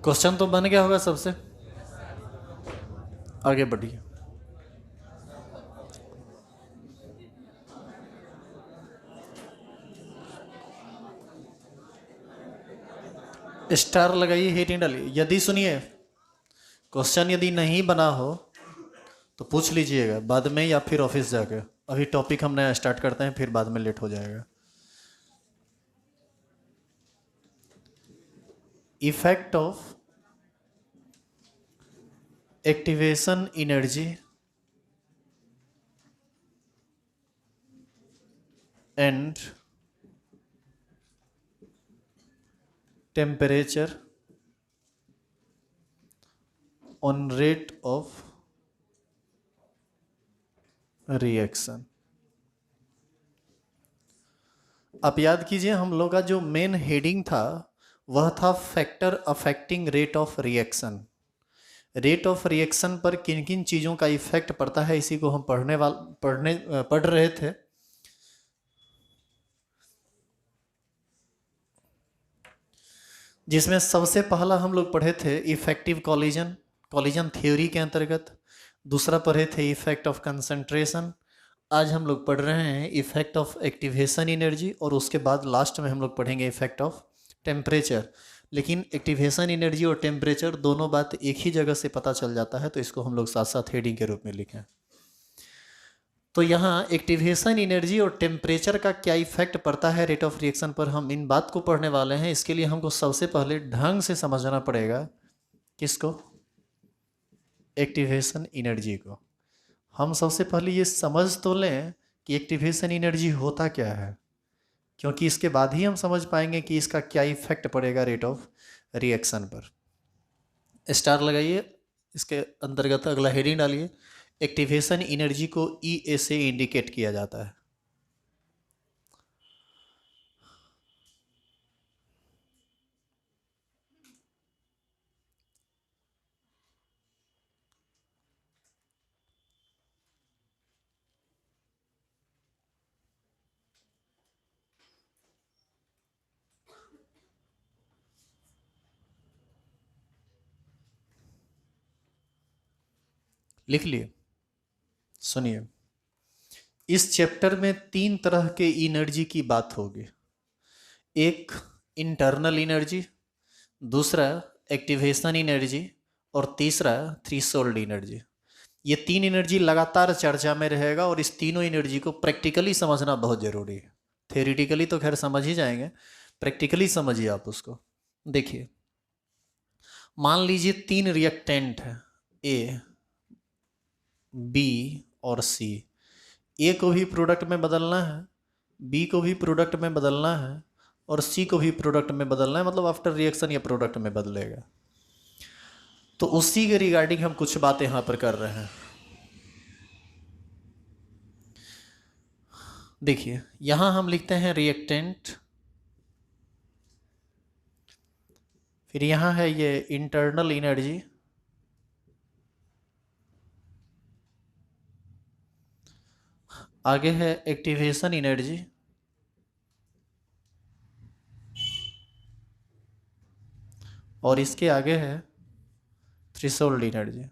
Question तो बन गया होगा सबसे। आगे बढ़िए। स्टार लगाइए, हेडिंग डालिए। यदि सुनिए, क्वेश्चन यदि नहीं बना हो तो पूछ लीजिएगा बाद में या फिर ऑफिस जाके। अभी टॉपिक हम नया स्टार्ट करते हैं, फिर बाद में लेट हो जाएगा। Effect of activation energy and temperature on rate of reaction. आप याद कीजिए, हम लोग का जो मेन हेडिंग था वह था factor affecting rate of reaction. Rate of reaction पर किन किन चीज़ों का इफेक्ट पड़ता है, इसी को हम पढ़ रहे थे। जिसमें सबसे पहला हम लोग पढ़े थे इफेक्टिव कॉलिजन, कॉलिजन थ्योरी के अंतर्गत। दूसरा पढ़े थे इफेक्ट ऑफ कंसंट्रेशन। आज हम लोग पढ़ रहे हैं इफेक्ट ऑफ एक्टिवेशन एनर्जी, और उसके बाद लास्ट में हम लोग पढ़ेंगे इफेक्ट ऑफ टेम्परेचर। लेकिन एक्टिवेशन एनर्जी और टेम्परेचर दोनों बात एक ही जगह से पता चल जाता है, तो इसको हम लोग साथ साथ हेडिंग के रूप में लिखें। तो यहाँ एक्टिवेशन एनर्जी और टेम्परेचर का क्या इफेक्ट पड़ता है रेट ऑफ रिएक्शन पर, हम इन बात को पढ़ने वाले हैं। इसके लिए हमको सबसे पहले ढंग से समझना पड़ेगा किसको, एक्टिवेशन एनर्जी को। हम सबसे पहले ये समझ तो लें कि एक्टिवेशन एनर्जी होता क्या है, क्योंकि इसके बाद ही हम समझ पाएंगे कि इसका क्या इफेक्ट पड़ेगा रेट ऑफ रिएक्शन पर। स्टार लगाइए, इसके अंतर्गत अगला हेडिंग डालिए। एक्टिवेशन एनर्जी को ई ए से इंडिकेट किया जाता है। लिख लिए, सुनिए। इस चैप्टर में 3 तरह के एनर्जी की बात होगी। एक इंटरनल एनर्जी, दूसरा एक्टिवेशन एनर्जी, और तीसरा थ्रेशोल्ड एनर्जी। ये 3 एनर्जी लगातार चर्चा में रहेगा, और इस तीनों एनर्जी को प्रैक्टिकली समझना बहुत ज़रूरी है। थेरेटिकली तो खैर समझ ही जाएंगे, प्रैक्टिकली समझिए आप उसको। देखिए, मान लीजिए 3 रिएक्टेंट है, ए, बी और सी। ए को भी प्रोडक्ट में बदलना है, बी को भी प्रोडक्ट में बदलना है, और सी को भी प्रोडक्ट में बदलना है। मतलब आफ्टर रिएक्शन ये प्रोडक्ट में बदलेगा। तो उसी के रिगार्डिंग हम कुछ बातें यहाँ पर कर रहे हैं। देखिए, यहाँ हम लिखते हैं रिएक्टेंट, फिर यहाँ है ये इंटरनल एनर्जी, आगे है एक्टिवेशन एनर्जी, और इसके आगे है थ्रेशोल्ड एनर्जी।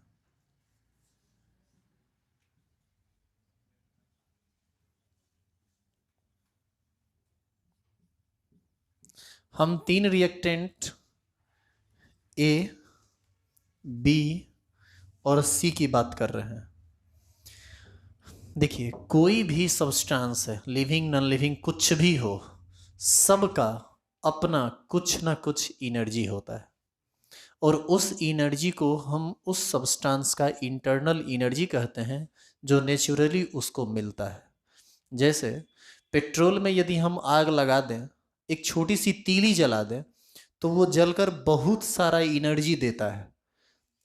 हम 3 रिएक्टेंट ए, बी और सी की बात कर रहे हैं। देखिए, कोई भी सब्सटेंस है, लिविंग नॉन लिविंग कुछ भी हो, सबका अपना कुछ ना कुछ एनर्जी होता है, और उस एनर्जी को हम उस सब्सटेंस का इंटरनल एनर्जी कहते हैं, जो नेचुरली उसको मिलता है। जैसे पेट्रोल में यदि हम आग लगा दें, एक छोटी सी तीली जला दें, तो वो जलकर बहुत सारा एनर्जी देता है।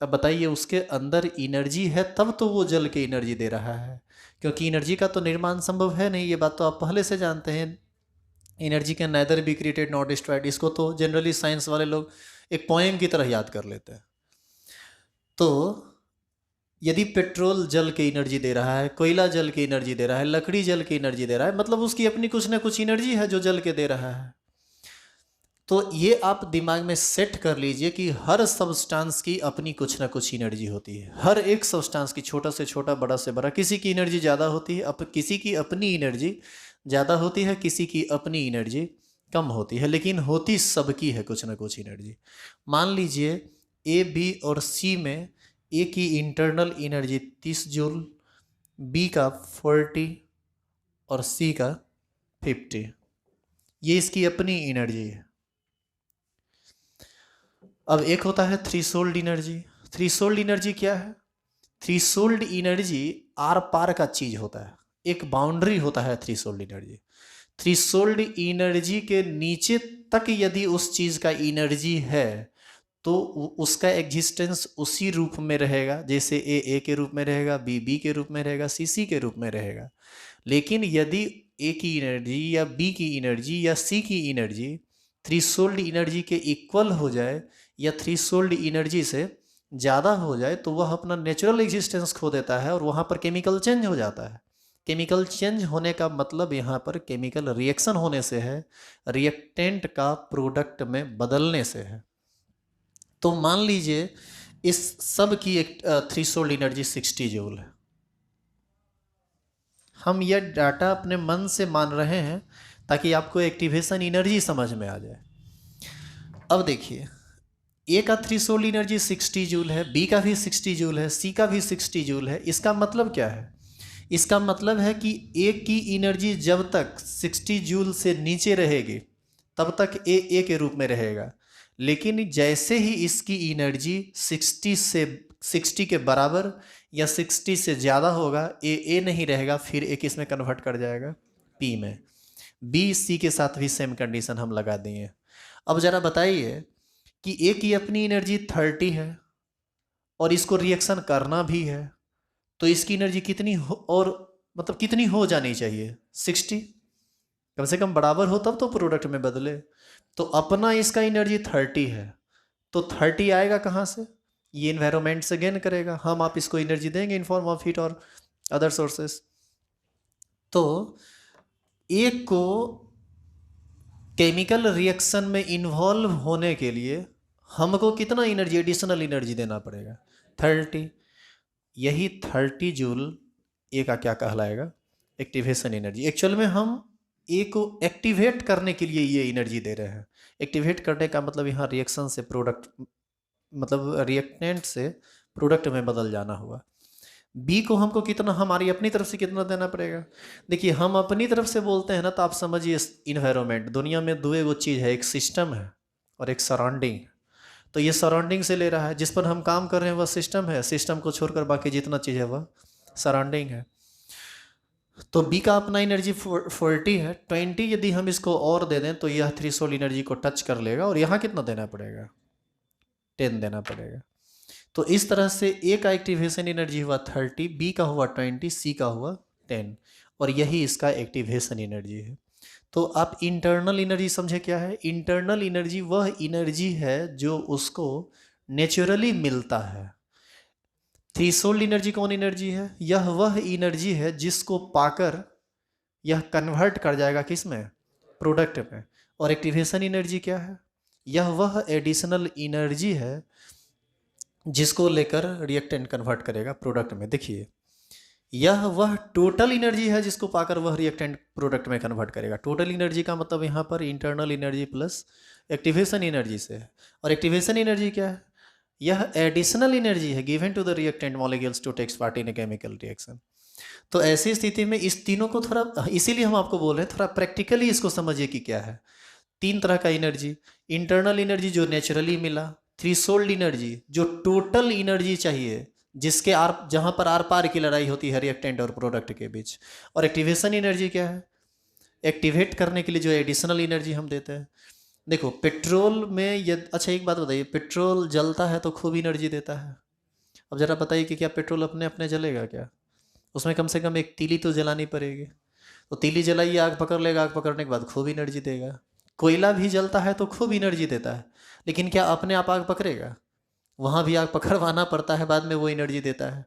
अब बताइए, उसके अंदर एनर्जी है तब तो वो जल के एनर्जी दे रहा है, क्योंकि एनर्जी का तो निर्माण संभव है नहीं। ये बात तो आप पहले से जानते हैं। Energy can neither be created not destroyed, इसको तो जनरली साइंस वाले लोग एक पोएम की तरह याद कर लेते हैं। तो यदि पेट्रोल जल के एनर्जी दे रहा है, कोयला जल के एनर्जी दे रहा है, लकड़ी जल के एनर्जी दे रहा है, मतलब उसकी अपनी कुछ ना कुछ एनर्जी है जो जल के दे रहा है। तो ये आप दिमाग में सेट कर लीजिए कि हर सब्सटेंस की अपनी कुछ ना कुछ एनर्जी होती है। हर एक सब्सटेंस की, छोटा से छोटा, बड़ा से बड़ा, किसी की एनर्जी ज़्यादा होती है, किसी की अपनी एनर्जी ज़्यादा होती है, किसी की अपनी एनर्जी कम होती है, लेकिन होती सबकी है कुछ ना कुछ एनर्जी। मान लीजिए ए, बी और सी में ए की इंटरनल एनर्जी 30 जूल, बी का 40 और सी का 50। ये इसकी अपनी एनर्जी है। अब एक होता है थ्रीशोल्ड एनर्जी। थ्रीशोल्ड एनर्जी क्या है? थ्रीशोल्ड एनर्जी आर पार का चीज होता है, एक बाउंड्री होता है थ्रीशोल्ड एनर्जी। थ्रीशोल्ड एनर्जी के नीचे तक यदि उस चीज का एनर्जी है तो उसका एग्जिस्टेंस उसी रूप में रहेगा, जैसे ए के रूप में रहेगा, बी के रूप में रहेगा, सी के रूप में रहेगा। लेकिन यदि ए की एनर्जी या बी की एनर्जी या सी की एनर्जी थ्रीशोल्ड एनर्जी के इक्वल हो जाए या थ्रीशोल्ड एनर्जी से ज़्यादा हो जाए तो वह अपना नेचुरल एग्जिस्टेंस खो देता है और वहाँ पर केमिकल चेंज हो जाता है। केमिकल चेंज होने का मतलब यहाँ पर केमिकल रिएक्शन होने से है, रिएक्टेंट का प्रोडक्ट में बदलने से है। तो मान लीजिए इस सब की एक थ्रीशोल्ड एनर्जी 60 जूल है। हम यह डाटा अपने मन से मान रहे हैं ताकि आपको एक्टिवेशन एनर्जी समझ में आ जाए। अब देखिए, ए का थ्रीशोल्ड एनर्जी 60 जूल है, बी का भी 60 जूल है, सी का भी 60 जूल है। इसका मतलब क्या है? इसका मतलब है कि ए की एनर्जी जब तक 60 जूल से नीचे रहेगी तब तक ए के रूप में रहेगा, लेकिन जैसे ही इसकी एनर्जी 60 के बराबर या 60 से ज़्यादा होगा, ए नहीं रहेगा, फिर ए किस में कन्वर्ट कर जाएगा? पी में। बी सी के साथ भी सेम कंडीशन हम लगा दिए। अब ज़रा बताइए कि ए की अपनी एनर्जी 30 है और इसको रिएक्शन करना भी है, तो इसकी एनर्जी कितनी और मतलब कितनी हो जानी चाहिए? 60 कम से कम बराबर हो तब तो प्रोडक्ट में बदले। तो अपना इसका एनर्जी 30 है, तो 30 आएगा कहाँ से? ये इन्वायरमेंट से गेन करेगा। हम आप इसको एनर्जी देंगे इन फॉर्म ऑफ हीट और अदर सोर्सेस। तो एक को केमिकल रिएक्शन में इन्वॉल्व होने के लिए हमको कितना एनर्जी, एडिशनल एनर्जी देना पड़ेगा? 30। यही 30 जूल ए का क्या कहलाएगा? Activation energy. एक्चुअल में हम ए को एक्टिवेट करने के लिए ये एनर्जी दे रहे हैं। एक्टिवेट करने का मतलब यहाँ रिएक्शन से प्रोडक्ट, मतलब रिएक्टेंट से प्रोडक्ट में बदल जाना हुआ। बी को हमको कितना, हमारी अपनी तरफ से कितना देना पड़ेगा? देखिए, हम अपनी तरफ से बोलते हैं ना, तो आप समझिए इन्वायरमेंट, दुनिया में दो एगो चीज़ है, एक सिस्टम है और एक सराउंडिंग। तो ये सराउंडिंग से ले रहा है, जिस पर हम काम कर रहे हैं वह सिस्टम है, सिस्टम को छोड़कर बाकी जितना चीज़ है वह सराउंडिंग है। तो बी का अपना एनर्जी 40 है, 20 यदि हम इसको और दे दें तो यह थ्रीशोल्ड एनर्जी को टच कर लेगा और यहाँ कितना देना पड़ेगा? 10 देना पड़ेगा। तो इस तरह से ए का एक्टिवेशन एनर्जी हुआ 30, बी का हुआ 20, सी का हुआ 10 और यही इसका एक्टिवेशन एनर्जी है। तो आप इंटरनल एनर्जी समझे क्या है? इंटरनल एनर्जी वह एनर्जी है जो उसको नेचुरली मिलता है। थ्रीशोल्ड एनर्जी कौन एनर्जी है? यह वह एनर्जी है जिसको पाकर यह कन्वर्ट कर जाएगा किस में? प्रोडक्ट में। और एक्टिवेशन एनर्जी क्या है? यह वह एडिशनल एनर्जी है जिसको लेकर रिएक्टेंट कन्वर्ट करेगा प्रोडक्ट में। देखिए, यह वह टोटल एनर्जी है जिसको पाकर वह रिएक्टेंट प्रोडक्ट में कन्वर्ट करेगा। टोटल एनर्जी का मतलब यहाँ पर internal energy plus activation energy से है। और एक्टिवेशन एनर्जी क्या है? यह एडिशनल एनर्जी है given to the reactant molecules to takes part in a chemical reaction. तो ऐसी स्थिति में इस तीनों को थोड़ा, इसीलिए हम आपको बोल रहे हैं थोड़ा प्रैक्टिकली इसको समझिए कि क्या है। 3 तरह का एनर्जी, इंटरनल एनर्जी जो नेचुरली मिला, थ्रीशोल्ड एनर्जी जो टोटल एनर्जी चाहिए जिसके जहां पर आर पार की लड़ाई होती है रिएक्टेंट और प्रोडक्ट के बीच, और एक्टिवेशन एनर्जी क्या है? एक्टिवेट करने के लिए जो एडिशनल एनर्जी हम देते हैं। देखो, पेट्रोल में अच्छा एक बात बताइए, पेट्रोल जलता है तो खूब एनर्जी देता है। अब ज़रा बताइए कि क्या पेट्रोल अपने अपने जलेगा क्या? उसमें कम से कम एक तीली तो जलानी पड़ेगी। तो तीली जलाइए, आग पकड़ लेगा, आग पकड़ने के बाद खूब एनर्जी देगा। कोयला भी जलता है तो खूब एनर्जी देता है, लेकिन क्या अपने आप आग पकड़ेगा? वहाँ भी आग पकड़वाना पड़ता है, बाद में वो एनर्जी देता है।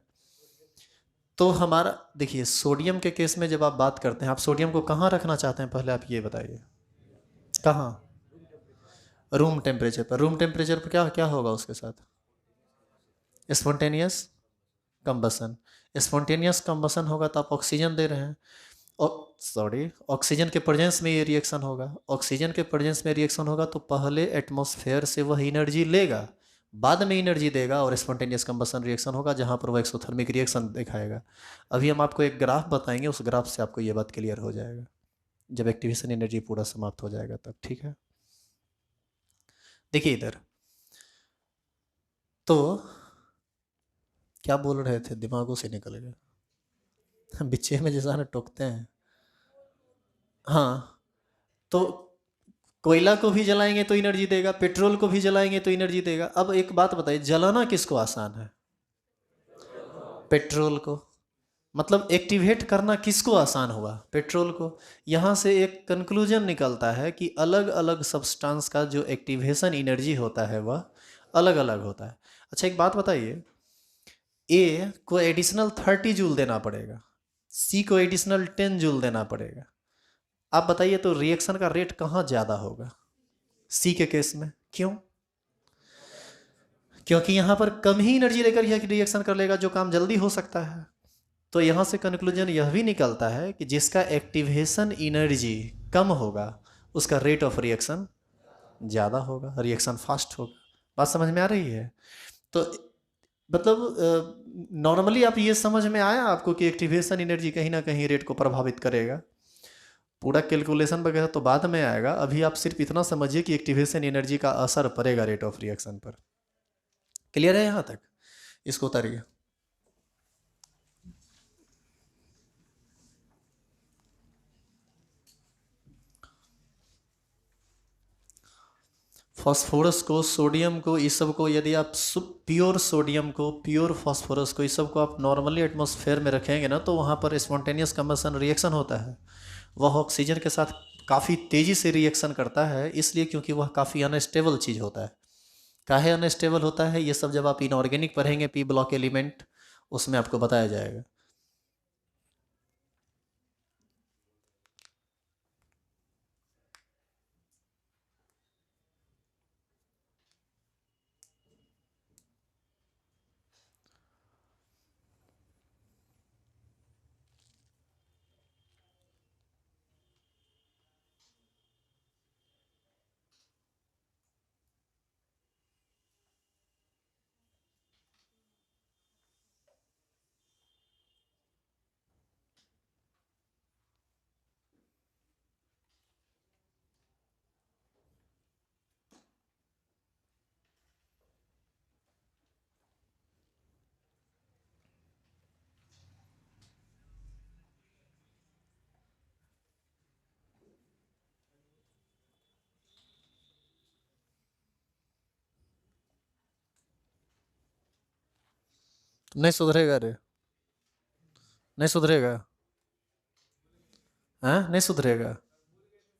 तो हमारा देखिए, सोडियम के केस में जब आप बात करते हैं, आप सोडियम को कहाँ रखना चाहते हैं पहले आप ये बताइए? कहाँ? रूम टेम्परेचर पर। रूम टेम्परेचर पर क्या क्या होगा उसके साथ? Spontaneous combustion. स्पॉन्टेनियस कंबसन होगा तो आप ऑक्सीजन दे रहे हैं, सॉरी, ऑक्सीजन के प्रेजेंस में ये रिएक्शन होगा। ऑक्सीजन के प्रेजेंस में रिएक्शन होगा तो पहले एटमॉस्फेयर से वह एनर्जी लेगा, बाद में एनर्जी देगा, और स्पॉन्टेनियस कंबसन रिएक्शन होगा जहाँ पर वह एक्सोथर्मिक रिएक्शन दिखाएगा। अभी हम आपको एक ग्राफ बताएंगे, उस ग्राफ से आपको ये बात क्लियर हो जाएगा जब एक्टिवेशन एनर्जी पूरा समाप्त हो जाएगा तब। ठीक है, देखिए इधर। तो क्या बोल रहे थे, दिमागों से निकल गया। बिच्छे में जैसा ना टोकते हैं। हाँ, तो कोयला को भी जलाएंगे तो एनर्जी देगा, पेट्रोल को भी जलाएंगे तो एनर्जी देगा। अब एक बात बताइए, जलाना किसको आसान है? पेट्रोल को। मतलब एक्टिवेट करना किसको आसान हुआ? पेट्रोल को। यहाँ से एक कंक्लूजन निकलता है कि अलग अलग सब्सटेंस का जो एक्टिवेशन एनर्जी होता है वह अलग अलग होता है। अच्छा एक बात बताइए, ए को एडिशनल 30 जूल देना पड़ेगा, सी को एडिशनल 10 जूल देना पड़ेगा। आप बताइए तो रिएक्शन का रेट कहाँ ज़्यादा होगा? सी के केस में। क्यों? क्योंकि यहाँ पर कम ही एनर्जी लेकर यह रिएक्शन कर लेगा जो काम जल्दी हो सकता है। तो यहाँ से कंक्लूजन यह भी निकलता है कि जिसका एक्टिवेशन एनर्जी कम होगा उसका रेट ऑफ रिएक्शन ज़्यादा होगा, रिएक्शन फास्ट होगा। बात समझ में आ रही है? तो मतलब नॉर्मली आप ये समझ में आया आपको कि एक्टिवेशन एनर्जी कहीं ना कहीं रेट को प्रभावित करेगा। पूरा कैलकुलेशन वगैरह तो बाद में आएगा, अभी आप सिर्फ इतना समझिए कि एक्टिवेशन एनर्जी का असर पड़ेगा रेट ऑफ रिएक्शन पर। क्लियर है यहाँ तक? इसको उतारिए। फास्फोरस को, सोडियम को, इस सब को यदि आप प्योर सोडियम को, प्योर फास्फोरस को, इस सब को आप नॉर्मली एटमॉस्फेयर में रखेंगे ना तो वहाँ पर स्पॉन्टेनियस कंबसन रिएक्शन होता है। वह ऑक्सीजन के साथ काफ़ी तेज़ी से रिएक्शन करता है, इसलिए क्योंकि वह काफ़ी अनस्टेबल चीज़ होता है। काहे अनस्टेबल होता है ये सब जब आप इनऑर्गेनिक पढ़ेंगे, पी ब्लॉक एलिमेंट, उसमें आपको बताया जाएगा। नहीं सुधरेगा रे, नहीं सुधरेगा। हाँ नहीं सुधरेगा,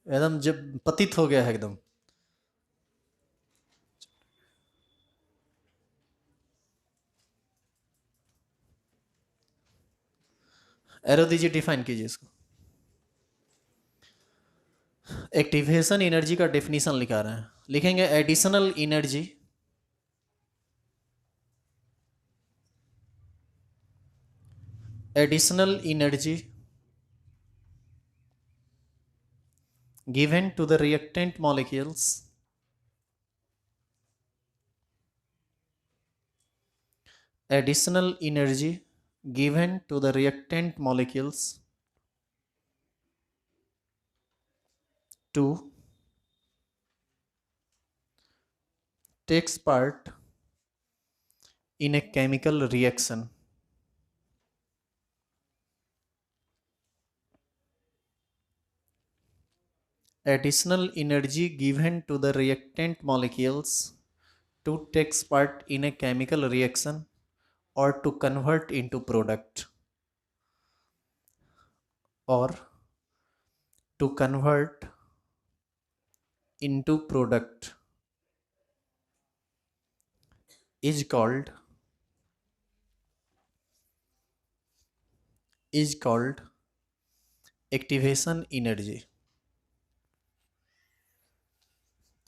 एकदम जब पतित हो गया है एकदम। एरो दीजिए, डिफाइन कीजिए इसको। एक्टिवेशन एनर्जी का डेफिनेशन लिखा रहे हैं, लिखेंगे additional energy additional energy given to the reactant molecules additional energy given to the reactant molecules to takes part in a chemical reaction. Additional energy given to the reactant molecules to takes part in a chemical reaction or to convert into product, or to convert into product is called activation energy.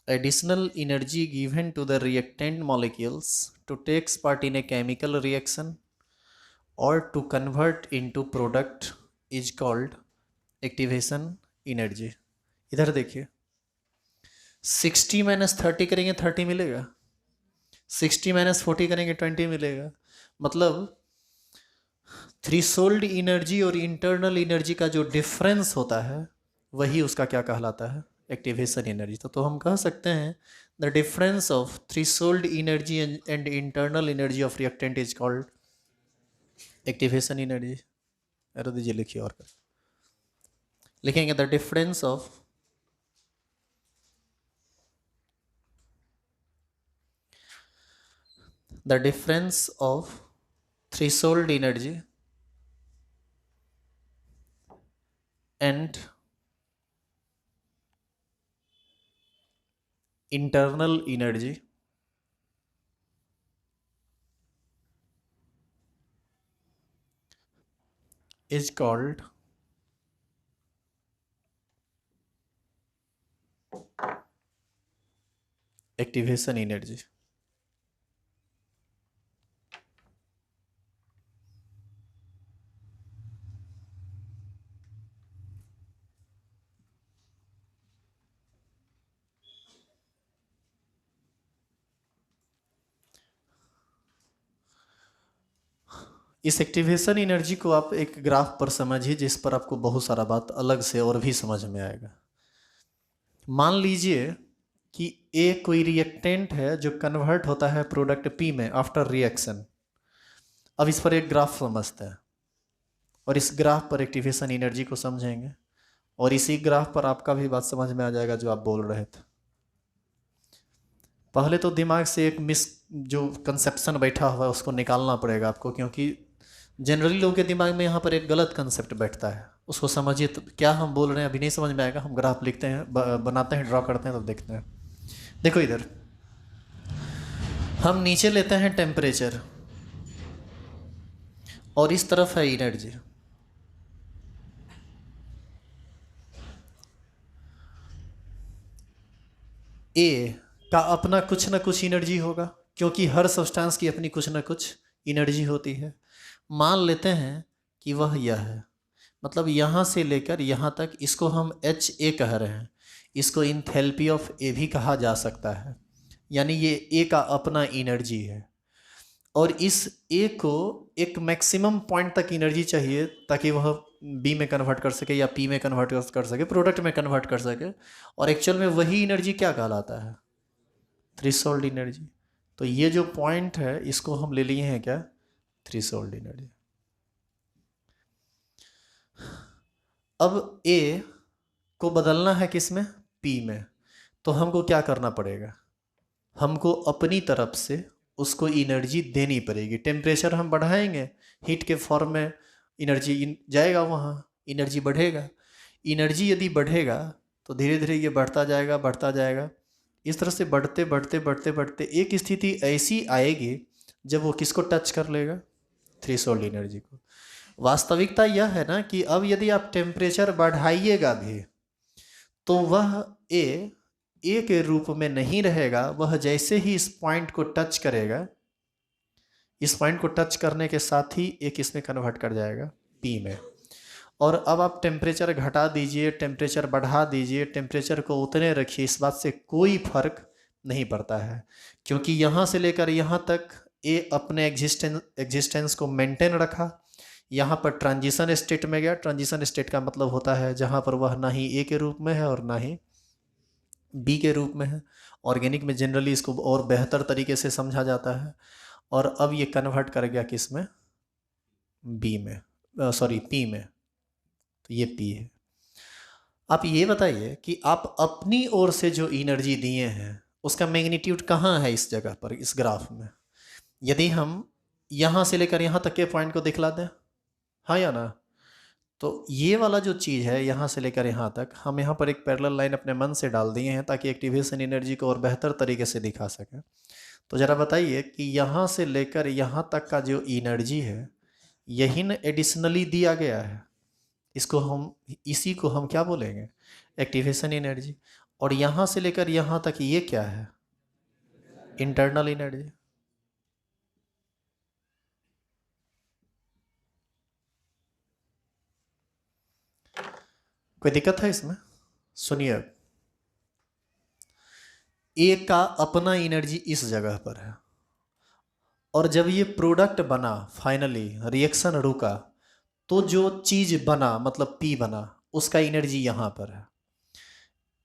additional energy given to the reactant molecules to takes part in a chemical reaction or to convert into product is called activation energy। इधर देखिए, 60 minus 30 करेंगे 30 मिलेगा, 60 minus 40 करेंगे 20 मिलेगा। मतलब threshold energy और internal energy का जो डिफरेंस होता है वही उसका क्या कहलाता है, एक्टिवेशन एनर्जी। तो हम कह सकते हैं the difference of threshold energy and internal energy of reactant is called activation energy. Arrow दीजिए, लिखिए और लिखेंगे the difference of threshold energy and internal energy is called activation energy। इस एक्टिवेशन एनर्जी को आप एक ग्राफ पर समझिए जिस पर आपको बहुत सारा बात अलग से और भी समझ में आएगा। मान लीजिए कि ए कोई रिएक्टेंट है जो कन्वर्ट होता है प्रोडक्ट पी में आफ्टर रिएक्शन। अब इस पर एक ग्राफ समझते हैं और इस ग्राफ पर एक्टिवेशन एनर्जी को समझेंगे और इसी ग्राफ पर आपका भी बात समझ में आ जाएगा जो आप बोल रहे थे। पहले तो दिमाग से एक जो कंसेप्शन बैठा हुआ है उसको निकालना पड़ेगा आपको, क्योंकि जनरली लोगों के दिमाग में यहाँ पर एक गलत कंसेप्ट बैठता है, उसको समझिए। तो क्या हम बोल रहे हैं अभी नहीं समझ में आएगा, हम ग्राफ लिखते हैं, बनाते हैं, ड्रॉ करते हैं, तब देखते हैं। देखो इधर हम नीचे लेते हैं टेम्परेचर और इस तरफ है एनर्जी। ए का अपना कुछ ना कुछ एनर्जी होगा, क्योंकि हर सब्सटेंस की अपनी कुछ ना कुछ एनर्जी होती है। मान लेते हैं कि वह यह है, मतलब यहाँ से लेकर यहाँ तक, इसको हम एच ए कह रहे हैं, इसको इंथैल्पी ऑफ ए भी कहा जा सकता है, यानी ये ए का अपना एनर्जी है। और इस ए को एक मैक्सिमम पॉइंट तक एनर्जी चाहिए ताकि वह बी में कन्वर्ट कर सके या पी में कन्वर्ट कर सके, प्रोडक्ट में कन्वर्ट कर सके। और एक्चुअल में वही एनर्जी क्या कहलाता है, थ्रीशोल्ड एनर्जी। तो ये जो पॉइंट है इसको हम ले लिए हैं क्या, थ्रीशोल्ड एनर्जी। अब ए को बदलना है किस में, पी में। तो हमको क्या करना पड़ेगा, हमको अपनी तरफ से उसको एनर्जी देनी पड़ेगी। टेम्परेचर हम बढ़ाएंगे, हीट के फॉर्म में एनर्जी जाएगा, वहाँ एनर्जी बढ़ेगा। एनर्जी यदि बढ़ेगा तो धीरे धीरे ये बढ़ता जाएगा बढ़ता जाएगा। इस तरह से बढ़ते बढ़ते बढ़ते बढ़ते एक स्थिति ऐसी आएगी जब वो किसको टच कर लेगा, थ्रेशोल्ड एनर्जी को। वास्तविकता यह है ना कि अब यदि आप टेम्परेचर बढ़ाइएगा भी तो वह ए के रूप में नहीं रहेगा। वह जैसे ही इस पॉइंट को टच करेगा, इस पॉइंट को टच करने के साथ ही एक इसमें कन्वर्ट कर जाएगा पी में। और अब आप टेम्परेचर घटा दीजिए, टेम्परेचर बढ़ा दीजिए, टेम्परेचर को उतने रखिए, इस बात से कोई फर्क नहीं पड़ता है, क्योंकि यहाँ से लेकर यहाँ तक ए अपने एग्जिस्टेंस को मेंटेन रखा। यहाँ पर ट्रांजिशन स्टेट में गया। ट्रांजिशन स्टेट का मतलब होता है जहाँ पर वह ना ही ए के रूप में है और ना ही बी के रूप में है। ऑर्गेनिक में जनरली इसको और बेहतर तरीके से समझा जाता है। और अब ये कन्वर्ट कर गया किस में, बी में, सॉरी पी में। तो ये पी है। आप ये बताइए कि आप अपनी ओर से जो एनर्जी दिए हैं उसका मैग्नीट्यूड कहाँ है इस जगह पर, इस ग्राफ में। यदि हम यहाँ से लेकर यहाँ तक के पॉइंट को दिखला दें, हाँ या ना, तो ये वाला जो चीज़ है यहाँ से लेकर यहाँ तक, हम यहाँ पर एक पैरेलल लाइन अपने मन से डाल दिए हैं ताकि एक्टिवेशन एनर्जी को और बेहतर तरीके से दिखा सकें। तो ज़रा बताइए कि यहाँ से लेकर यहाँ तक का जो एनर्जी है यही न एडिशनली दिया गया है। इसी को हम क्या बोलेंगे, एक्टिवेशन एनर्जी। और यहाँ से लेकर यहाँ तक ये क्या है? Internal energy. कोई दिक्कत है इसमें? सुनिए, ए का अपना एनर्जी इस जगह पर है, और जब ये प्रोडक्ट बना, फाइनली रिएक्शन रुका, तो जो चीज बना मतलब पी बना, उसका एनर्जी यहाँ पर है।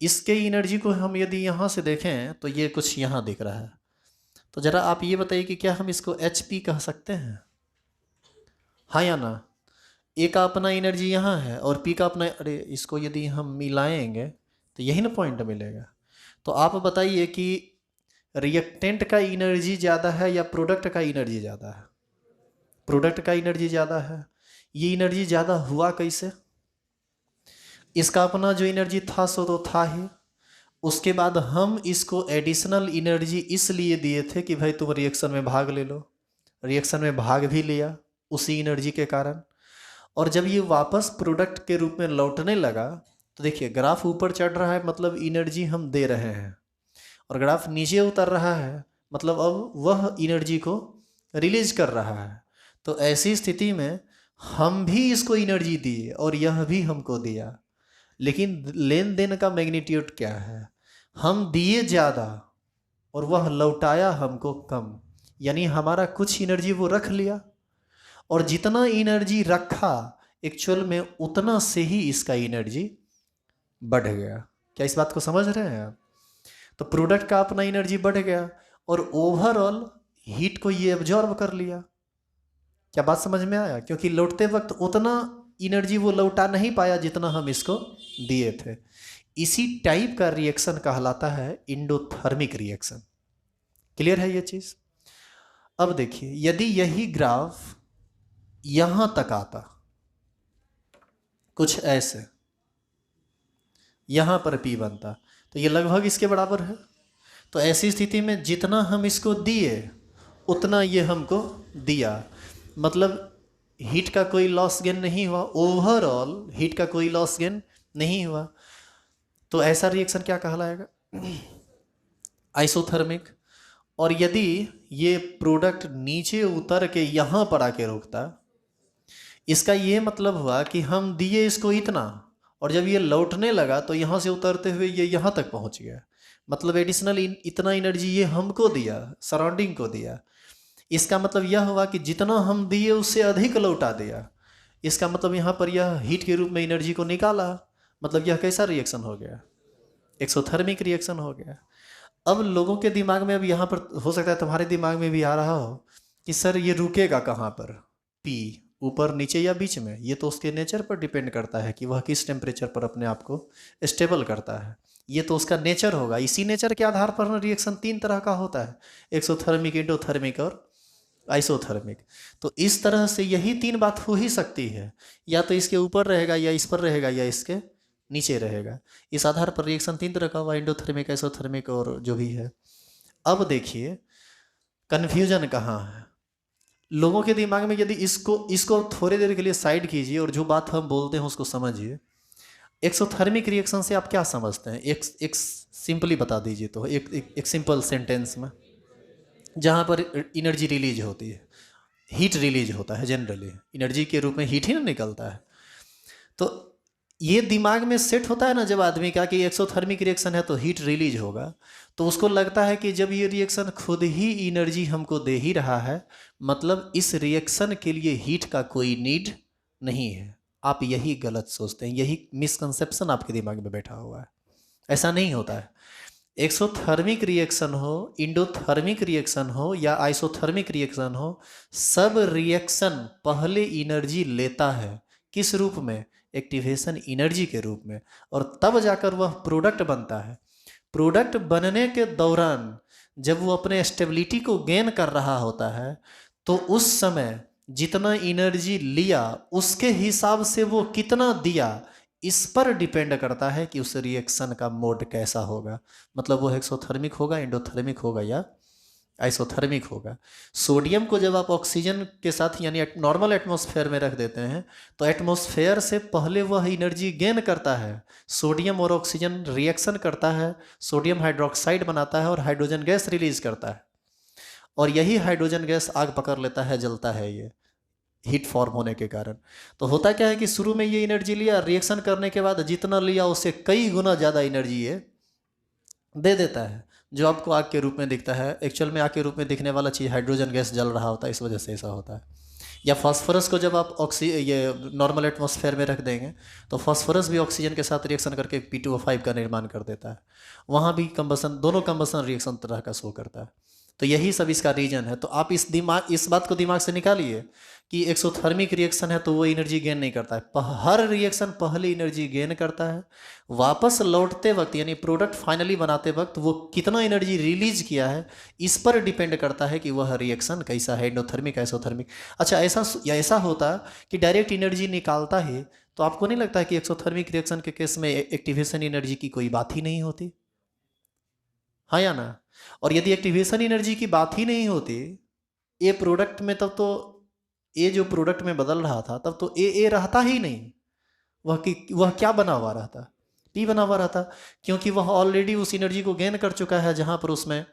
इसके एनर्जी को हम यदि यहाँ से देखें तो ये कुछ यहाँ दिख रहा है। तो जरा आप ये बताइए कि क्या हम इसको एच पी कह सकते हैं? हाँ या ना? ए का अपना एनर्जी यहाँ है और पी का अपना, अरे इसको यदि हम मिलाएंगे तो यही ना पॉइंट मिलेगा। तो आप बताइए कि रिएक्टेंट का एनर्जी ज़्यादा है या प्रोडक्ट का एनर्जी ज़्यादा है? प्रोडक्ट का एनर्जी ज़्यादा है। ये एनर्जी ज़्यादा हुआ कैसे? इसका अपना जो एनर्जी था सो तो था ही, उसके बाद हम इसको एडिशनल एनर्जी इसलिए दिए थे कि भाई तुम रिएक्शन में भाग ले लो। रिएक्शन में भाग भी लिया उसी एनर्जी के कारण, और जब ये वापस प्रोडक्ट के रूप में लौटने लगा तो देखिए ग्राफ ऊपर चढ़ रहा है, मतलब एनर्जी हम दे रहे हैं, और ग्राफ नीचे उतर रहा है, मतलब अब वह एनर्जी को रिलीज कर रहा है। तो ऐसी स्थिति में हम भी इसको एनर्जी दिए और यह भी हमको दिया, लेकिन लेन देन का मैग्नीट्यूड क्या है? हम दिए ज़्यादा और वह लौटाया हमको कम, यानी हमारा कुछ एनर्जी वो रख लिया, और जितना एनर्जी रखा एक्चुअल में उतना से ही इसका एनर्जी बढ़ गया। क्या इस बात को समझ रहे हैं आप? तो प्रोडक्ट का अपना एनर्जी बढ़ गया और ओवरऑल हीट को ये एब्जॉर्ब कर लिया। क्या बात समझ में आया? क्योंकि लौटते वक्त उतना एनर्जी वो लौटा नहीं पाया जितना हम इसको दिए थे। इसी टाइप का रिएक्शन कहलाता है एंडोथर्मिक रिएक्शन। क्लियर है ये चीज? अब देखिए, यदि यही ग्राफ यहां तक आता कुछ ऐसे, यहां पर P बनता, तो ये लगभग इसके बराबर है। तो ऐसी स्थिति में जितना हम इसको दिए उतना ये हमको दिया, मतलब हीट का कोई लॉस गेन नहीं हुआ, ओवरऑल हीट का कोई लॉस गेन नहीं हुआ। तो ऐसा रिएक्शन क्या कहलाएगा? आइसोथर्मिक। और यदि ये प्रोडक्ट नीचे उतर के यहाँ पर आके रुकता, इसका ये मतलब हुआ कि हम दिए इसको इतना, और जब ये लौटने लगा तो यहाँ से उतरते हुए ये यहाँ तक पहुँच गया, मतलब एडिशनल इतना एनर्जी ये हमको दिया, सराउंडिंग को दिया। इसका मतलब यह हुआ कि जितना हम दिए उससे अधिक लौटा दिया। इसका मतलब यहाँ पर यह हीट के रूप में एनर्जी को निकाला, मतलब यह कैसा रिएक्शन हो गया? एक्सोथर्मिक रिएक्शन हो गया। अब लोगों के दिमाग में, अब यहाँ पर हो सकता है तुम्हारे दिमाग में भी आ रहा हो कि सर ये रुकेगा कहाँ पर? P ऊपर, नीचे या बीच में? ये तो उसके नेचर पर डिपेंड करता है कि वह किस टेम्परेचर पर अपने आप को स्टेबल करता है। ये तो उसका नेचर होगा। इसी नेचर के आधार पर रिएक्शन 3 तरह का होता है, एक्सोथर्मिक, एंडोथर्मिक और आइसोथर्मिक। तो इस तरह से यही 3 बात हो ही सकती है, या तो इसके ऊपर रहेगा, या इस पर रहेगा, या इसके नीचे रहेगा। इस आधार पर रिएक्शन 3 तरह का हुआ, एंडोथर्मिक, आइसोथर्मिक और जो भी है। अब देखिए कन्फ्यूजन कहाँ है लोगों के दिमाग में। यदि इसको थोड़ी देर के लिए साइड कीजिए और जो बात हम बोलते हैं उसको समझिए। एक्सोथर्मिक रिएक्शन से आप क्या समझते हैं? एक सिंपली बता दीजिए तो, एक सिंपल सेंटेंस में, जहाँ पर एनर्जी रिलीज होती है, हीट रिलीज होता है, जनरली एनर्जी के रूप में हीट ही ना निकलता है। तो ये दिमाग में सेट होता है ना जब आदमी का कि एक्सोथर्मिक रिएक्शन है तो हीट रिलीज होगा, तो उसको लगता है कि जब ये रिएक्शन खुद ही एनर्जी हमको दे ही रहा है, मतलब इस रिएक्शन के लिए हीट का कोई नीड नहीं है। आप यही गलत सोचते हैं, यही मिसकंसेप्शन आपके दिमाग में बैठा हुआ है। ऐसा नहीं होता है। एक्सोथर्मिक रिएक्शन हो, इंडोथर्मिक रिएक्शन हो या आइसोथर्मिक रिएक्शन हो, सब रिएक्शन पहले एनर्जी लेता है। किस रूप में? एक्टिवेशन एनर्जी के रूप में, और तब जाकर वह प्रोडक्ट बनता है। प्रोडक्ट बनने के दौरान जब वो अपने स्टेबिलिटी को गेन कर रहा होता है, तो उस समय जितना एनर्जी लिया उसके हिसाब से वो कितना दिया, इस पर डिपेंड करता है कि उस रिएक्शन का मोड कैसा होगा। मतलब वो एक्सोथर्मिक होगा, एंडोथर्मिक होगा या आइसोथर्मिक होगा। सोडियम को जब आप ऑक्सीजन के साथ यानी नॉर्मल एटमॉस्फेयर में रख देते हैं तो एटमॉस्फेयर से पहले वह एनर्जी गेन करता है। सोडियम और ऑक्सीजन रिएक्शन करता है, सोडियम हाइड्रोक्साइड बनाता है और हाइड्रोजन गैस रिलीज करता है, और यही हाइड्रोजन गैस आग पकड़ लेता है, जलता है ये हीट फॉर्म होने के कारण। तो होता क्या है कि शुरू में ये एनर्जी लिया, रिएक्शन करने के बाद जितना लिया उससे कई गुना ज़्यादा एनर्जी ये दे देता है, जो आपको आग के रूप में दिखता है। एक्चुअल में आग के रूप में दिखने वाला चीज़ हाइड्रोजन गैस जल रहा होता है, इस वजह से ऐसा होता है। या फास्फोरस को जब आप ये नॉर्मल एटमॉस्फेयर में रख देंगे तो फास्फोरस भी ऑक्सीजन के साथ रिएक्शन करके P2O5 का निर्माण कर देता है। वहाँ भी कंबसन, दोनों कंबसन रिएक्शन तरह का शो करता है। तो यही सब इसका रीजन है। तो आप इस बात को दिमाग से निकालिए कि एक्सोथर्मिक रिएक्शन है तो वो एनर्जी गेन नहीं करता है। हर रिएक्शन पहले एनर्जी गेन करता है, वापस लौटते वक्त यानी प्रोडक्ट फाइनली बनाते वक्त वो कितना एनर्जी रिलीज किया है इस पर डिपेंड करता है कि वह रिएक्शन कैसा है, एंडोथर्मिक आइसोथर्मिक। अच्छा, ऐसा होता कि डायरेक्ट एनर्जी निकालता ही तो आपको नहीं लगता है कि एक्सोथर्मिक रिएक्शन के केस में एक्टिवेशन एनर्जी की कोई बात ही नहीं होती, हाँ या ना? और यदि एक्टिवेशन एनर्जी की बात ही नहीं होती ए प्रोडक्ट में, तब तो ए जो प्रोडक्ट में बदल रहा था तब तो ए रहता ही नहीं। वह क्या बना हुआ रहता? पी बना हुआ रहता, क्योंकि वह ऑलरेडी उस एनर्जी को गेन कर चुका है जहां पर उसमें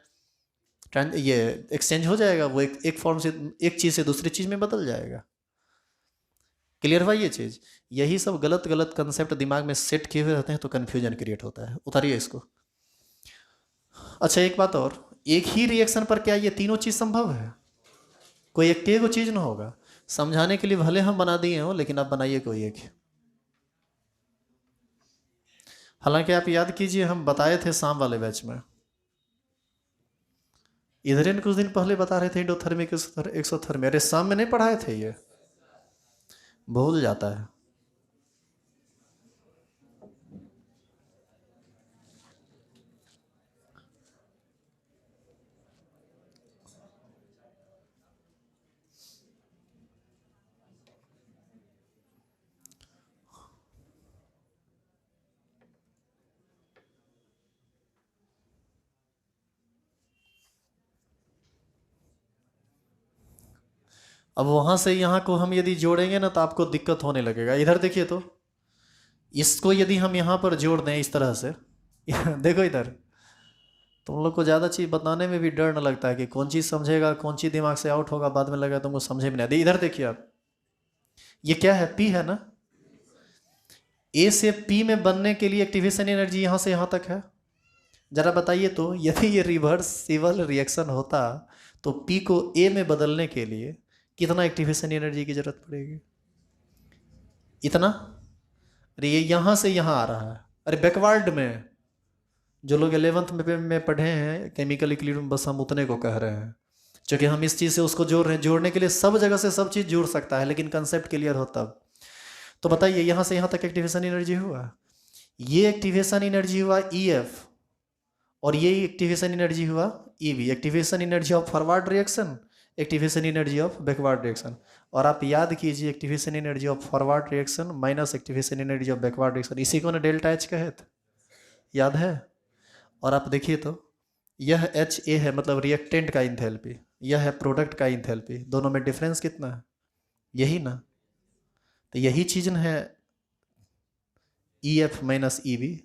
ये एक्सचेंज हो जाएगा, वो एक फॉर्म से एक चीज़ से दूसरी चीज़ में बदल जाएगा। क्लियर हुआ ये चीज़? यही सब गलत गलत कंसेप्ट दिमाग में सेट किए हुए रहते हैं तो कन्फ्यूजन क्रिएट होता है। उतारिए इसको। अच्छा, एक बात और, एक ही रिएक्शन पर क्या ये तीनों चीज़ संभव है? कोई एक को चीज़ ना होगा। समझाने के लिए भले हम बना दिए हो, लेकिन आप बनाइए कोई एक। हालांकि आप याद कीजिए हम बताए थे शाम वाले बैच में, इधर कुछ दिन पहले बता रहे थे इंडोथर्मिक एक्सोथर्मिक। अरे शाम में नहीं पढ़ाए थे, ये भूल जाता है। अब वहां से यहाँ को हम यदि जोड़ेंगे ना तो आपको दिक्कत होने लगेगा। इधर देखिए तो, इसको यदि हम यहाँ पर जोड़ दें इस तरह से देखो इधर, तुम लोग को ज़्यादा चीज़ बताने में भी डर न लगता है कि कौन चीज़ समझेगा कौन चीज़ दिमाग से आउट होगा, बाद में लगा तुमको समझे में नहीं आती। इधर देखिए आप, ये क्या है? पी है ना। ए से पी में बनने के लिए एक्टिवेशन एनर्जी यहाँ से यहाँ तक है। जरा बताइए तो, यदि ये रिवर्सिबल रिएक्शन होता तो पी को ए में बदलने के लिए कितना एक्टिवेशन एनर्जी की जरूरत पड़ेगी? इतना। अरे ये यहाँ से यहाँ आ रहा है। अरे बैकवर्ड में जो लोग 11th में पढ़े हैं केमिकल इक्विलिब्रियम, बस हम उतने को कह रहे हैं, क्योंकि हम इस चीज़ से उसको जोड़ रहे हैं। जोड़ने के लिए सब जगह से सब चीज़ जुड़ सकता है, लेकिन कंसेप्ट क्लियर हो तब। तो बताइए यहाँ से यहाँ तक एक्टिवेशन एनर्जी हुआ, ये एक्टिवेशन एनर्जी हुआ EF, और ये एक्टिवेशन एनर्जी हुआ EV। Activation energy of forward reaction, activation energy of backward reaction. और आप याद कीजिए activation energy of forward reaction minus activation energy of backward reaction, इसी को ना डेल्टा H कहे थे, याद है? और आप देखिए तो यह HA है, मतलब रिएक्टेंट का इंथैल्पी, यह है प्रोडक्ट का इंथैल्पी, दोनों में डिफरेंस कितना है? यही ना। तो यही चीज़ है EF माइनस EV।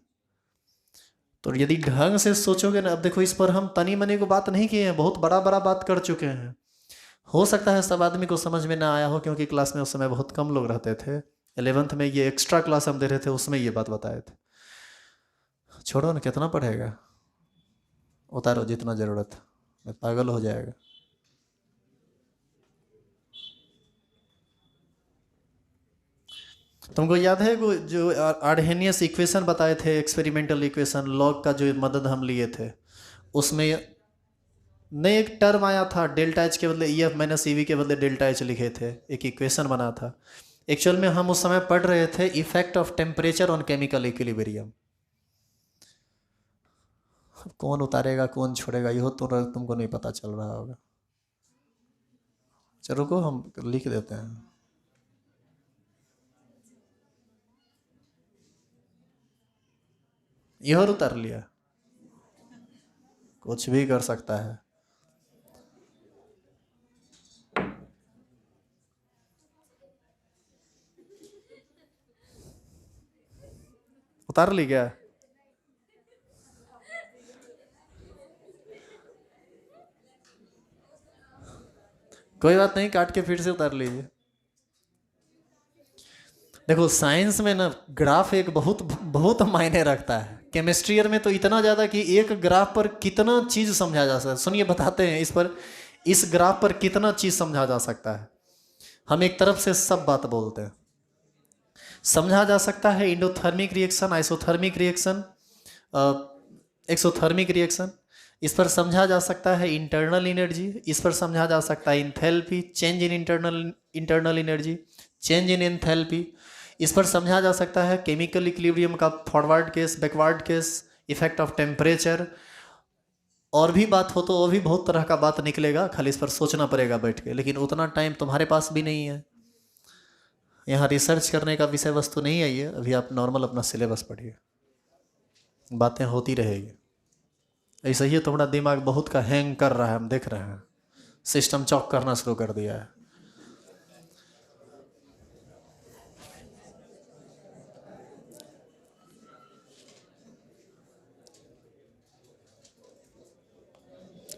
तो यदि ढंग से सोचोगे ना, अब देखो इस पर हम तनी मनी को बात नहीं किए हैं, बहुत बड़ा बड़ा बात कर चुके हैं। हो सकता है सब आदमी को समझ में ना आया हो, क्योंकि क्लास में उस समय बहुत कम लोग रहते थे। 11th में ये एक्स्ट्रा क्लास हम दे रहे थे, उसमें ये बात बताए थे। छोड़ो ना, कितना पढ़ेगा, उतारो जितना ज़रूरत, पागल हो जाएगा। तुमको याद है वो जो आर्हेनियस इक्वेशन बताए थे, एक्सपेरिमेंटल इक्वेशन, लॉग का जो मदद हम लिए थे, उसमें नए एक टर्म आया था, डेल्टा एच के बदले EF माइनस EV के बदले डेल्टा एच लिखे थे, एक इक्वेशन बना था। एक्चुअल में हम उस समय पढ़ रहे थे effect of temperature on chemical equilibrium. कौन उतारेगा कौन छोड़ेगा ये तो तुमको नहीं पता चल रहा होगा। चलो रुको, हम लिख देते हैं। यह उतार लिया, कुछ भी कर सकता है। उतार ली क्या? कोई बात नहीं, काट के फिर से उतार लीजिए। देखो साइंस में ना ग्राफ एक बहुत बहुत मायने रखता है। केमिस्ट्री में तो इतना ज़्यादा कि एक ग्राफ पर कितना चीज़ समझा जा सकता है। सुनिए बताते हैं इस ग्राफ पर कितना चीज़ समझा जा सकता है। हम एक तरफ से सब बात बोलते हैं। समझा जा सकता है endothermic reaction, isothermic reaction, exothermic reaction. इस पर समझा जा सकता है इंटरनल एनर्जी, इस पर समझा जा सकता है enthalpy, change in internal energy, change in enthalpy. इस पर समझा जा सकता है केमिकल इक्विलिब्रियम का forward case, backward case, effect of temperature. और भी बात हो तो और भी बहुत तरह का बात निकलेगा, खाली इस पर सोचना पड़ेगा बैठ के, लेकिन उतना टाइम तुम्हारे पास भी नहीं है। यहाँ रिसर्च करने का विषय वस्तु नहीं आई है। अभी आप नॉर्मल अपना सिलेबस पढ़िए, बातें होती रहेगी। ऐसा ही तुम्हारा दिमाग बहुत का हैंग कर रहा है, हम देख रहे हैं, सिस्टम चॉक करना शुरू कर दिया है।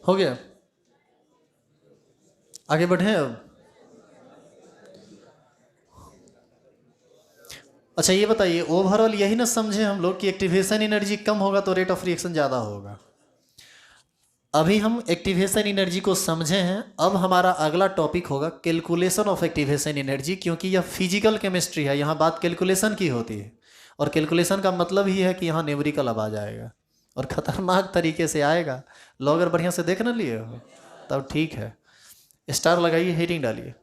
हो गया, आगे बढ़े अब। अच्छा ये बताइए, ओवरऑल यही ना समझे हम लोग कि एक्टिवेशन एनर्जी कम होगा तो रेट ऑफ रिएक्शन ज़्यादा होगा। अभी हम एक्टिवेशन एनर्जी को समझे हैं। अब हमारा अगला टॉपिक होगा कैलकुलेशन ऑफ एक्टिवेशन एनर्जी, क्योंकि यह फिजिकल केमिस्ट्री है, यहाँ बात कैलकुलेशन की होती है। और कैलकुलेशन का मतलब ही है कि यहाँ न्यूमेरिकल अब आ जाएगा, और ख़तरनाक तरीके से आएगा। लोग अगर बढ़िया से देख ना लिए हो तब ठीक है, स्टार लगाइए, हेडिंग डालिए,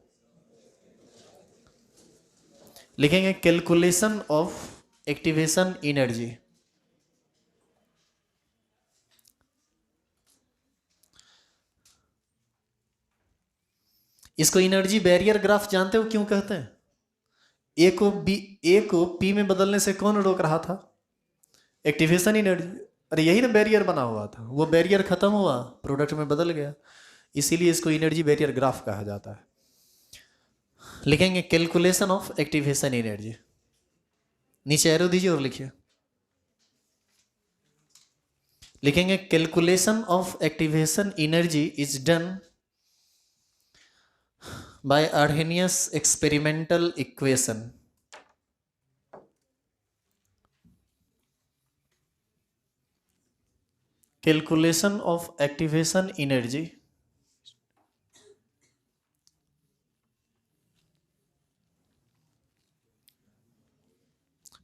लिखेंगे कैलकुलेशन ऑफ एक्टिवेशन एनर्जी। इसको एनर्जी बैरियर ग्राफ जानते हो क्यों कहते हैं? ए को पी में बदलने से कौन रोक रहा था? Activation energy. अरे यही ना बैरियर बना हुआ था, वो बैरियर खत्म हुआ, प्रोडक्ट में बदल गया, इसीलिए इसको एनर्जी बैरियर ग्राफ कहा जाता है। लिखेंगे कैलकुलेशन ऑफ एक्टिवेशन एनर्जी, नीचे एरो दीजिए और लिखिए, लिखेंगे calculation of activation energy is done by Arrhenius experimental equation. Calculation of activation energy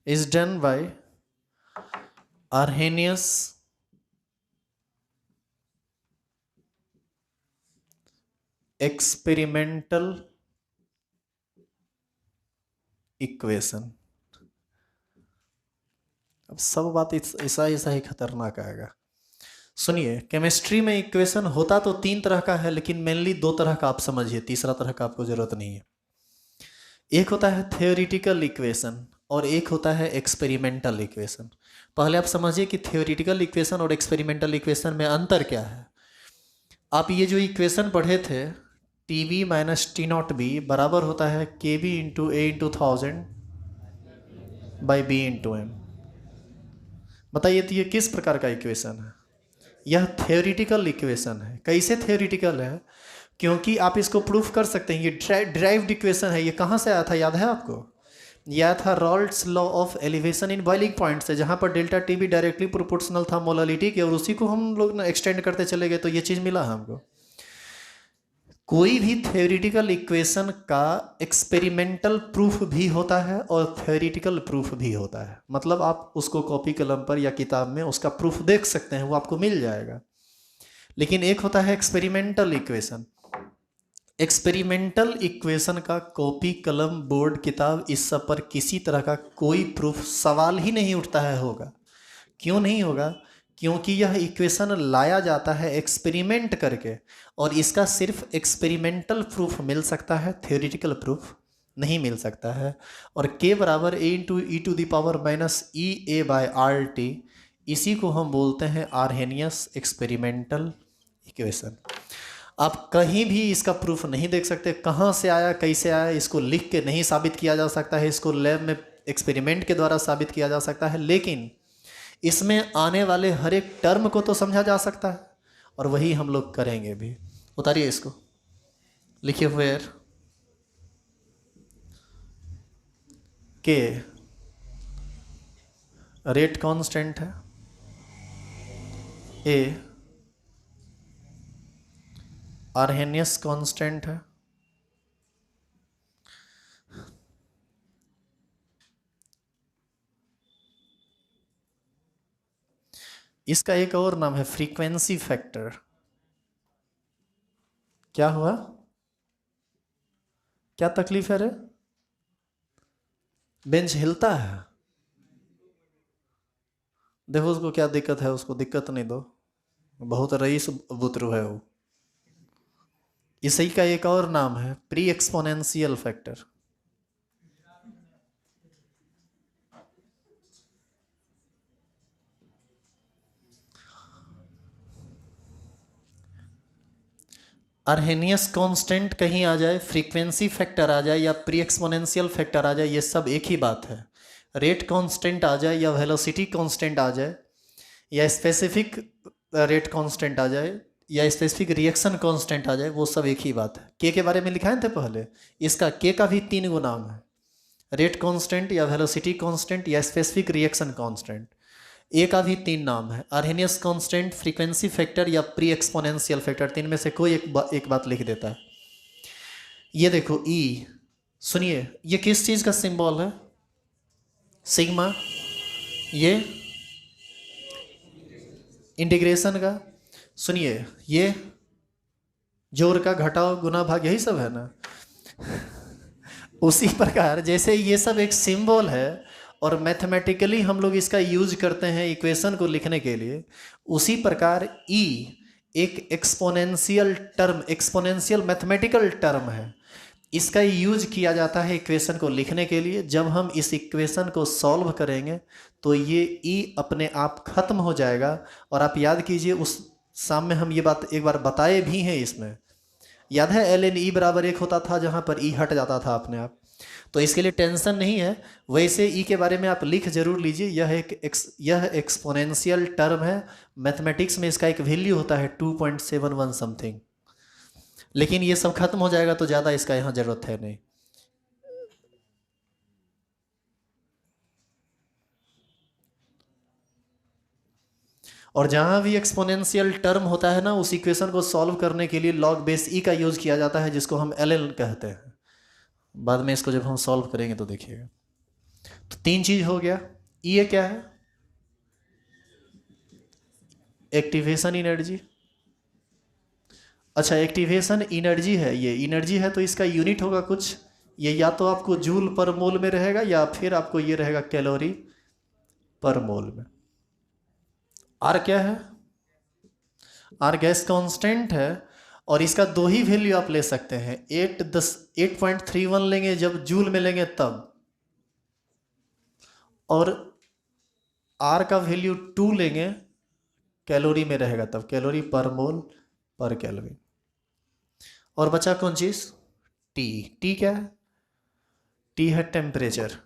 is done by Arrhenius experimental equation. अब सब बात ऐसा ऐसा ही खतरनाक आएगा। सुनिए, केमिस्ट्री में इक्वेशन होता तो 3 तरह का है, लेकिन मेनली 2 तरह का आप समझिए, तीसरा तरह का आपको जरूरत नहीं है। एक होता है थ्योरेटिकल इक्वेशन और एक होता है एक्सपेरिमेंटल इक्वेशन। पहले आप समझिए कि थ्योरेटिकल इक्वेशन और एक्सपेरिमेंटल इक्वेशन में अंतर क्या है। आप ये जो इक्वेशन पढ़े थे, T B minus T not B बराबर होता है के B into A into 1000 by B into M. बताइए तो ये किस प्रकार का इक्वेशन है? यह थ्योरेटिकल इक्वेशन है। कैसे थ्योरेटिकल है? क्योंकि आप इसको प्रूफ कर सकते हैं। ये ड्राइव्ड इक्वेशन है। ये कहाँ से आया था, याद है आपको? यह था Raoult's law of elevation in boiling point से, जहाँ पर delta T B directly proportional था मोलालिटी के, और उसी को हम लोग ना एक्सटेंड करते चले गए, तो ये चीज़ मिला हमको। कोई भी थ्योरेटिकल इक्वेशन का एक्सपेरिमेंटल प्रूफ भी होता है और थ्योरेटिकल प्रूफ भी होता है। मतलब आप उसको कॉपी कलम पर या किताब में उसका प्रूफ देख सकते हैं, वो आपको मिल जाएगा। लेकिन एक होता है एक्सपेरिमेंटल इक्वेशन। एक्सपेरिमेंटल इक्वेशन का कॉपी कलम बोर्ड किताब इस सब पर किसी तरह का कोई प्रूफ सवाल ही नहीं उठता है होगा। क्यों नहीं होगा? क्योंकि यह इक्वेशन लाया जाता है एक्सपेरिमेंट करके, और इसका सिर्फ एक्सपेरिमेंटल प्रूफ मिल सकता है, थ्योरेटिकल प्रूफ नहीं मिल सकता है। और k बराबर a into E to the power minus E A by R T, इसी को हम बोलते हैं आर्हेनियस एक्सपेरिमेंटल इक्वेशन। आप कहीं भी इसका प्रूफ नहीं देख सकते, कहाँ से आया कैसे आया इसको लिख के नहीं साबित किया जा सकता है, इसको लैब में एक्सपेरिमेंट के द्वारा साबित किया जा सकता है, लेकिन इसमें आने वाले हर एक टर्म को तो समझा जा सकता है, और वही हम लोग करेंगे भी। उतारिए इसको, लिखिए वेयर के रेट कांस्टेंट है, ए आर्हेनियस कांस्टेंट है, इसका एक और नाम है फ्रीक्वेंसी फैक्टर। क्या हुआ, क्या तकलीफ है रे? बेंच हिलता है? देखो उसको क्या दिक्कत है, उसको दिक्कत नहीं दो, बहुत रईस बुतरू है वो। इसी का एक और नाम है pre exponential factor. Arrhenius constant कहीं आ जाए, फ्रीक्वेंसी फैक्टर आ जाए, या प्री एक्सपोनेंशियल फैक्टर आ जाए, ये सब एक ही बात है। रेट कांस्टेंट आ जाए, या वेलोसिटी कांस्टेंट आ जाए, या स्पेसिफिक रेट कांस्टेंट आ जाए, या स्पेसिफिक रिएक्शन कांस्टेंट आ जाए, वो सब एक ही बात है। के बारे में लिखाए थे पहले, इसका के का भी 3 गो नाम है, रेट कांस्टेंट, या वेलोसिटी कांस्टेंट, या स्पेसिफिक रिएक्शन कांस्टेंट। ए का भी 3 नाम है, आर्हेनियस कांस्टेंट, फ्रीक्वेंसी फैक्टर, या प्री एक्सपोनेंशियल फैक्टर। 3 में से कोई एक बात लिख देता है। ये देखो ई, सुनिए, ये किस चीज़ का सिंबल है? सिग्मा। ये इंटीग्रेशन का। सुनिए, ये जोड़ का घटाव गुना भाग, यही सब है ना। उसी प्रकार जैसे ये सब एक सिंबल है और मैथमेटिकली हम लोग इसका यूज करते हैं इक्वेशन को लिखने के लिए, उसी प्रकार ई एक exponential term, exponential mathematical term है। इसका यूज किया जाता है इक्वेशन को लिखने के लिए। जब हम इस इक्वेशन को सॉल्व करेंगे तो ये ई अपने आप खत्म हो जाएगा। और आप याद कीजिए, उस सामने हम ये बात एक बार बताए भी हैं इसमें, याद है ln e बराबर 1 होता था, जहाँ पर e हट जाता था अपने आप। तो इसके लिए टेंशन नहीं है। वैसे ई के बारे में आप लिख जरूर लीजिए, यह एक्सपोनेंशियल टर्म है। मैथमेटिक्स में इसका एक वैल्यू होता है 2.71 समथिंग, लेकिन ये सब खत्म हो जाएगा तो ज़्यादा इसका यहाँ ज़रूरत है नहीं। और जहाँ भी एक्सपोनेंशियल टर्म होता है ना, उस इक्वेशन को सॉल्व करने के लिए लॉग बेस ई का यूज़ किया जाता है, जिसको हम ln कहते हैं। बाद में इसको जब हम सॉल्व करेंगे तो देखिएगा। तो 3 चीज़ हो गया। ये क्या है? Activation energy. अच्छा, एक्टिवेशन एनर्जी है, ये एनर्जी है तो इसका यूनिट होगा कुछ। ये या तो आपको जूल पर मोल में रहेगा, या फिर आपको ये रहेगा कैलोरी पर मोल में। आर क्या है? आर गैस कांस्टेंट है, और इसका 2 ही वैल्यू आप ले सकते हैं। 8.31 लेंगे जब जूल में लेंगे तब, और आर का वैल्यू 2 लेंगे कैलोरी में रहेगा तब, कैलोरी पर मोल पर केल्विन। और बचा कौन चीज? टी। टी क्या है? टी है टेम्परेचर।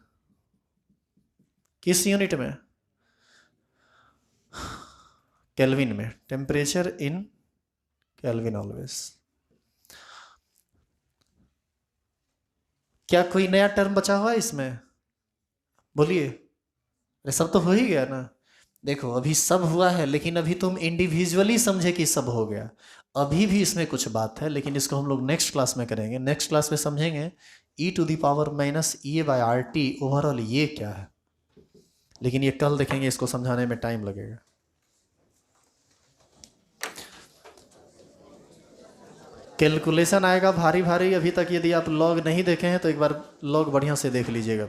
किस यूनिट में? केल्विन में। Temperature in kelvin always. क्या कोई नया टर्म बचा हुआ है इसमें? बोलिए। अरे सब तो हो ही गया ना। देखो अभी सब हुआ है, लेकिन अभी तुम इंडिविजुअली समझे कि सब हो गया। अभी भी इसमें कुछ बात है, लेकिन इसको हम लोग नेक्स्ट क्लास में करेंगे। नेक्स्ट क्लास में समझेंगे e⁻⁻⁸ ओवरऑल ये क्या है, लेकिन ये कल देखेंगे, इसको समझाने में टाइम लगेगा। कैलकुलेशन आएगा भारी भारी। अभी तक यदि आप लॉग नहीं देखे हैं तो एक बार लॉग बढ़िया से देख लीजिएगा।